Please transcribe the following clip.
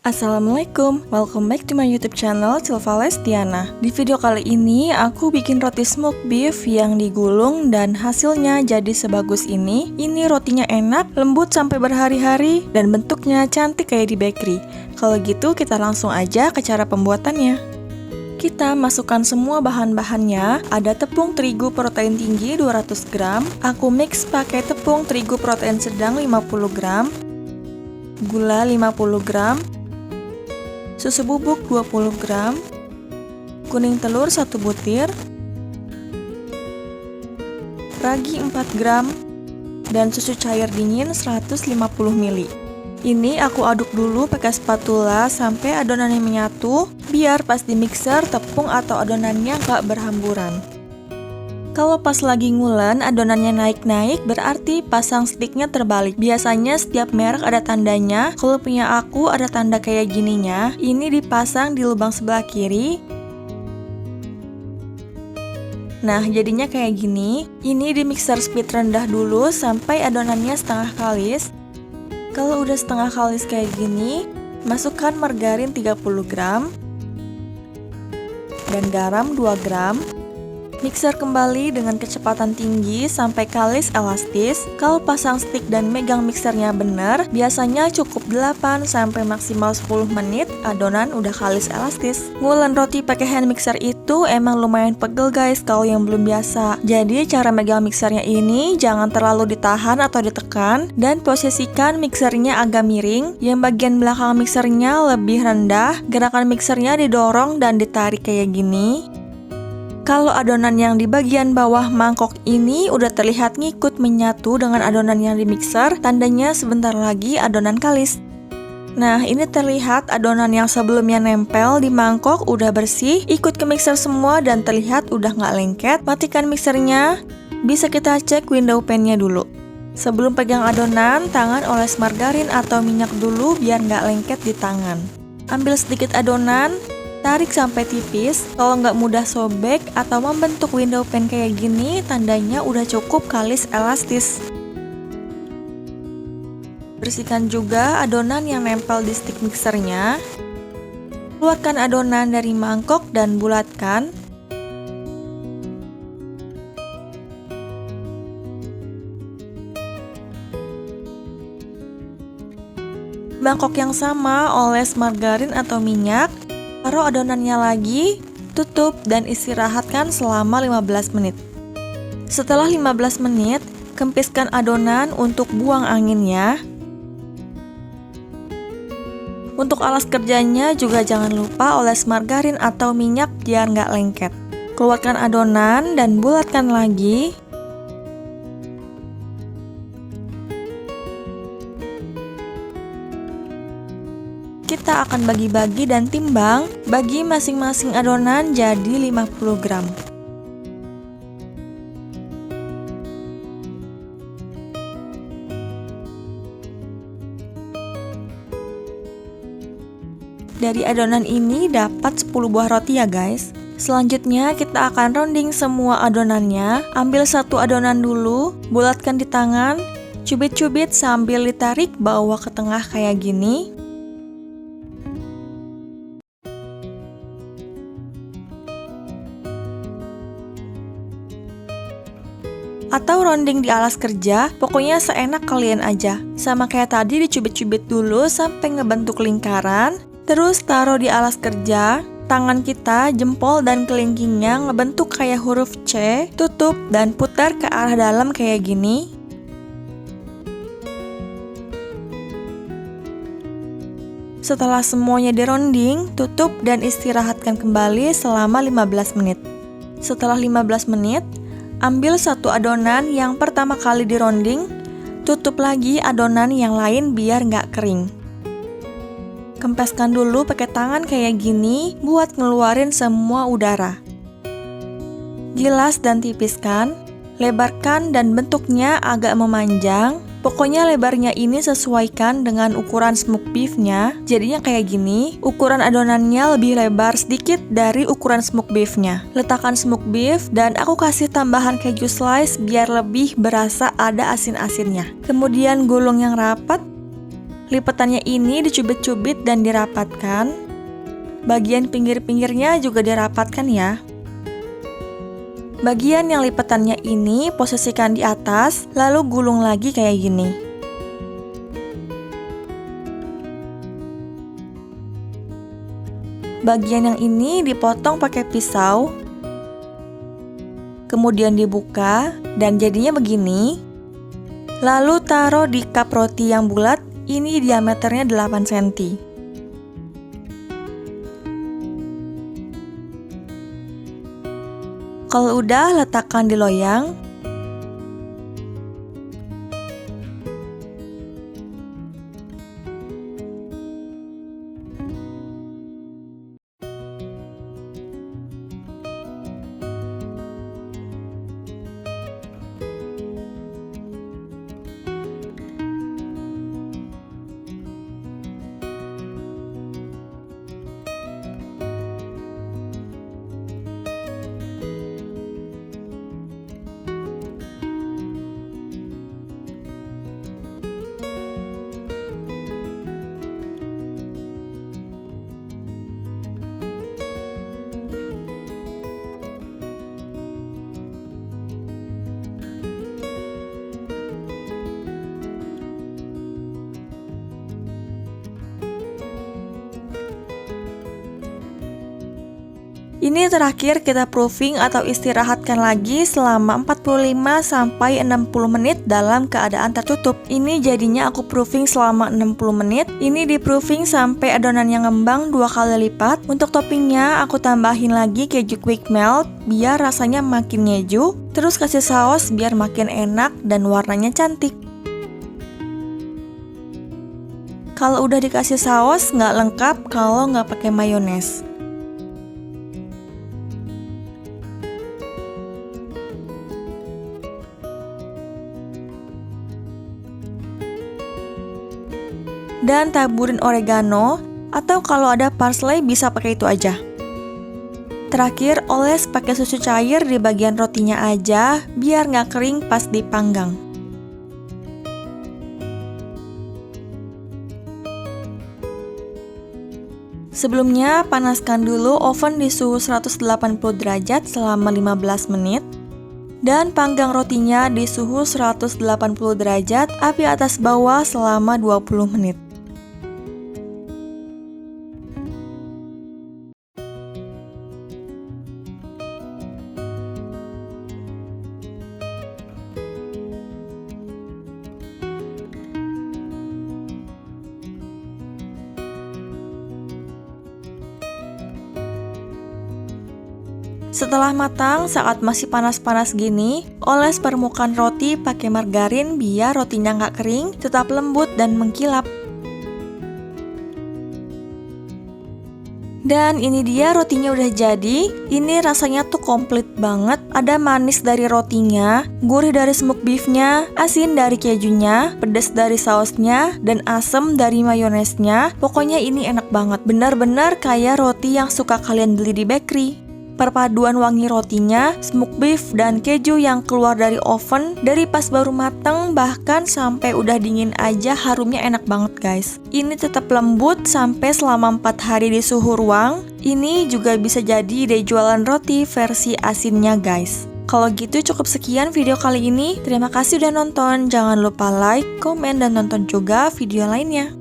Assalamualaikum, welcome back to my YouTube channel Silva Lestiana. Di video kali ini aku bikin roti smoked beef yang digulung dan hasilnya jadi sebagus ini. Ini rotinya enak, lembut sampai berhari-hari dan bentuknya cantik kayak di bakery. Kalau gitu kita langsung aja ke cara pembuatannya. Kita masukkan semua bahan-bahannya. Ada tepung terigu protein tinggi 200 gram. Aku mix pakai tepung terigu protein sedang 50 gram. Gula 50 gram. Susu bubuk 20 gram, kuning telur 1 butir, ragi 4 gram, dan susu cair dingin 150 ml. Ini aku aduk dulu pakai spatula sampai adonannya menyatu, biar pas di mixer tepung atau adonannya gak berhamburan. Kalau pas lagi ngulen adonannya naik-naik berarti pasang sticknya terbalik. Biasanya setiap merek ada tandanya. Kalau punya aku ada tanda kayak gininya. Ini dipasang di lubang sebelah kiri. Nah, jadinya kayak gini. Ini di mixer speed rendah dulu sampai adonannya setengah kalis. Kalau udah setengah kalis kayak gini, masukkan margarin 30 gram dan garam 2 gram. Mixer kembali dengan kecepatan tinggi sampai kalis elastis. Kalau pasang stick dan megang mixernya bener, biasanya cukup 8 sampai maksimal 10 menit adonan udah kalis elastis. Ngulen roti pakai hand mixer itu emang lumayan pegel guys kalau yang belum biasa. Jadi cara megang mixernya ini jangan terlalu ditahan atau ditekan dan posisikan mixernya agak miring. Yang bagian belakang mixernya lebih rendah. Gerakan mixernya didorong dan ditarik kayak gini. Kalau adonan yang di bagian bawah mangkok ini udah terlihat ngikut menyatu dengan adonan yang di mixer, tandanya sebentar lagi adonan kalis. Nah, ini terlihat adonan yang sebelumnya nempel di mangkok udah bersih, ikut ke mixer semua dan terlihat udah nggak lengket. Matikan mixernya, bisa kita cek window pan-nya dulu. Sebelum pegang adonan, tangan oles margarin atau minyak dulu biar nggak lengket di tangan. Ambil sedikit adonan, tarik sampai tipis. Kalau nggak mudah sobek atau membentuk window pan kayak gini, tandanya udah cukup kalis elastis. Bersihkan juga adonan yang nempel di stick mixernya. Keluarkan adonan dari mangkok dan bulatkan. Mangkok yang sama oles margarin atau minyak. Taruh adonannya lagi, tutup dan istirahatkan selama 15 menit. Setelah 15 menit, kempiskan adonan untuk buang anginnya. Untuk alas kerjanya juga jangan lupa oles margarin atau minyak biar nggak lengket. Keluarkan adonan dan bulatkan lagi. Kita akan bagi-bagi dan timbang, bagi masing-masing adonan jadi 50 gram. Dari adonan ini dapat 10 buah roti ya guys. Selanjutnya kita akan rounding semua adonannya. Ambil satu adonan dulu, bulatkan di tangan, cubit-cubit sambil ditarik bawa ke tengah kayak gini. Atau rounding di alas kerja, pokoknya seenak kalian aja. Sama kayak tadi dicubit-cubit dulu sampai ngebentuk lingkaran. Terus taruh di alas kerja, tangan kita, jempol dan kelingkingnya ngebentuk kayak huruf C. Tutup dan putar ke arah dalam kayak gini. Setelah semuanya di-rounding, tutup dan istirahatkan kembali selama 15 menit. Setelah 15 menit, ambil satu adonan yang pertama kali di-rounding, tutup lagi adonan yang lain biar nggak kering. Kempeskan dulu pakai tangan kayak gini buat ngeluarin semua udara. Gilas dan tipiskan, lebarkan dan bentuknya agak memanjang. Pokoknya lebarnya ini sesuaikan dengan ukuran smoked beef-nya. Jadinya kayak gini, ukuran adonannya lebih lebar sedikit dari ukuran smoked beef-nya. Letakkan smoked beef dan aku kasih tambahan keju slice biar lebih berasa ada asin-asinnya. Kemudian gulung yang rapat. Lipetannya ini dicubit-cubit dan dirapatkan. Bagian pinggir-pinggirnya juga dirapatkan ya. Bagian yang lipetannya ini posisikan di atas, lalu gulung lagi kayak gini. Bagian yang ini dipotong pakai pisau, kemudian dibuka dan jadinya begini. Lalu taruh di cup roti yang bulat, ini diameternya 8 cm. Kalau udah, letakkan di loyang. Ini terakhir kita proofing atau istirahatkan lagi selama 45 sampai 60 menit dalam keadaan tertutup. Ini jadinya aku proofing selama 60 menit. Ini di proofing sampai adonannya ngembang 2 kali lipat. Untuk toppingnya aku tambahin lagi keju quick melt biar rasanya makin ngeju. Terus kasih saus biar makin enak dan warnanya cantik. Kalau udah dikasih saus nggak lengkap kalau nggak pakai mayones. Dan taburin oregano, atau kalau ada parsley bisa pakai itu aja. Terakhir, oles pakai susu cair di bagian rotinya aja, biar nggak kering pas dipanggang. Sebelumnya, panaskan dulu oven di suhu 180 derajat selama 15 menit. Dan panggang rotinya di suhu 180 derajat, api atas bawah selama 20 menit. Setelah matang, saat masih panas-panas gini, oles permukaan roti pakai margarin biar rotinya nggak kering, tetap lembut dan mengkilap. Dan ini dia rotinya udah jadi. Ini rasanya tuh komplit banget. Ada manis dari rotinya, gurih dari smoked beefnya, asin dari kejunya, pedas dari sausnya, dan asem dari mayonesnya. Pokoknya ini enak banget. Benar-benar kayak roti yang suka kalian beli di bakery. Perpaduan wangi rotinya, smoked beef, dan keju yang keluar dari oven dari pas baru mateng bahkan sampai udah dingin aja harumnya enak banget guys. Ini tetap lembut sampai selama 4 hari di suhu ruang. Ini juga bisa jadi ide jualan roti versi asinnya guys. Kalau gitu cukup sekian video kali ini. Terima kasih udah nonton. Jangan lupa like, komen, dan nonton juga video lainnya.